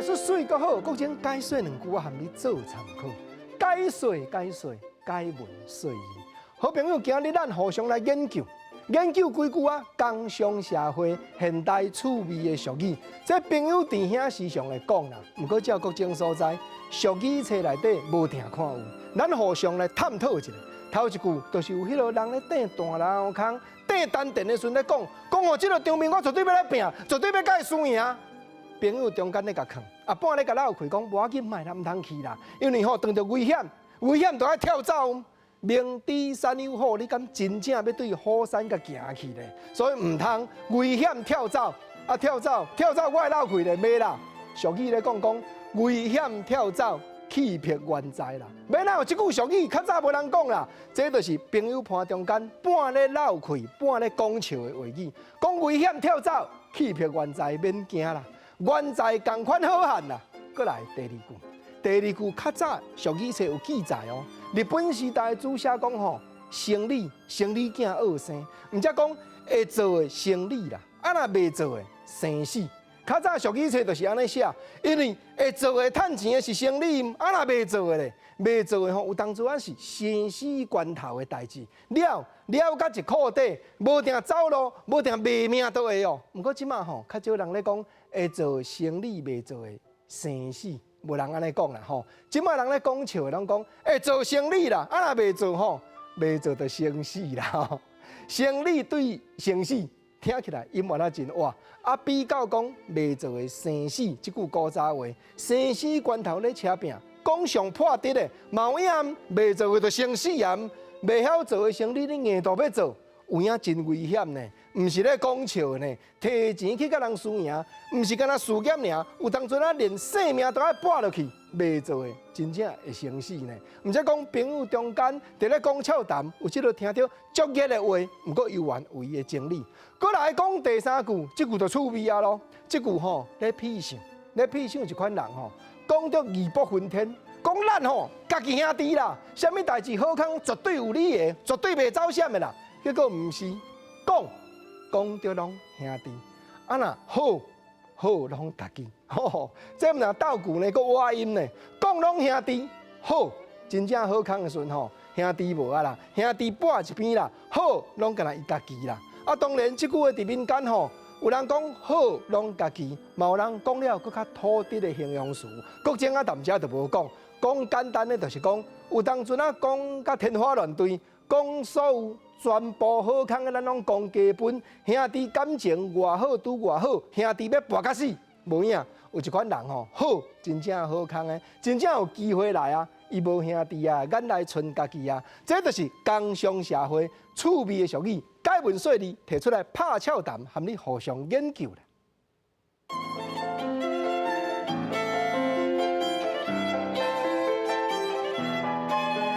说水阁好，国情解说两句，我含你做参考。解说，解文说义。好朋友，今日咱互相来研究几句啊，工商社会现代趣味的俗语。这朋友弟兄时常会讲啦，不过照国情所在，俗语册内底无定看有。咱互相来探讨一下。头一句就是有迄个人咧顶大老坑，顶丹田的时阵咧讲哦，这个场面我绝对要来拼，绝对要甲伊输赢。朋友中间咧甲坑，啊半咧甲闹开讲，无要紧，卖啦，唔通去啦，因为吼碰到危险就要跳走。明知山有虎，你敢真正要对虎山甲行去咧？所以唔通危险跳走，啊跳走，我会闹开咧，袂啦。俗语咧讲危险跳走。气魄原在啦，免哪有即句俗语，较早无人讲啦。这就是朋友盘中间半咧闹开，半咧讲笑的话语。讲危险跳走，气魄原在，免惊啦。原在同款好汉啦。过来第二句较早俗语册有记载哦。日本时代主写讲吼，生理囝恶生，毋则讲会做的生理啦，啊若袂做的生死。较早俗语册就是安尼写，因为会做的趁钱的是生理，啊若袂做的咧，袂做的吼有当作啊是生死关头的代志，了到一裤底，无定走路，无定卖命都会哦。毋过即马吼，较少人咧讲会做生理，袂做的生死，无人安尼讲啦吼。即马人咧讲笑的，人讲会做生理啦，啊若袂做吼，袂做就生死啦吼。生理对生死。听起来音乐真活，啊比较讲袂做的生死，即句古早话，生死关头咧车拼，讲上破敌的冒险，袂做的就生死炎，袂晓做的生理你硬度要做，有影真危险呢，毋是咧讲笑呢，摕钱去甲人输赢，毋是干那事业尔，有当阵啊连性命都要搏落去。袂做的，真正会生死呢。毋则讲朋友中间伫咧讲笑谈，有即个听到足热的话，毋过有缘有伊的情理。过来讲第三句，即句就趣味啊咯。即句吼咧痞相，一款人吼，讲到义薄云天，讲咱吼家己兄弟啦，啥物代志好康绝对有理的，绝对袂走险的啦。结果毋是，讲到拢兄弟，啊若好拢家己，这毋若斗句呢，搁歪音呢。讲拢兄弟好，真正好康的时阵吼，兄弟无啊啦，兄弟摆一边啦，好拢干那伊家己啦。啊，当然即句话伫民间吼，有人讲好拢家己，嘛有人讲了搁较土地的形容词。国情啊，淡遮就无讲，讲简单的就是讲，有当阵啊讲甲天花乱坠，讲所有。全部好康的，咱拢讲基本兄弟感情偌好拄偌好，兄弟要搏到死，无影。有一款人吼，好真正好康的，真正有机会来啊！伊无兄弟啊，眼来剩家己啊，这就是工商社会趣味的俗语，解文说理提出来拍笑谈，含你互相研究啦。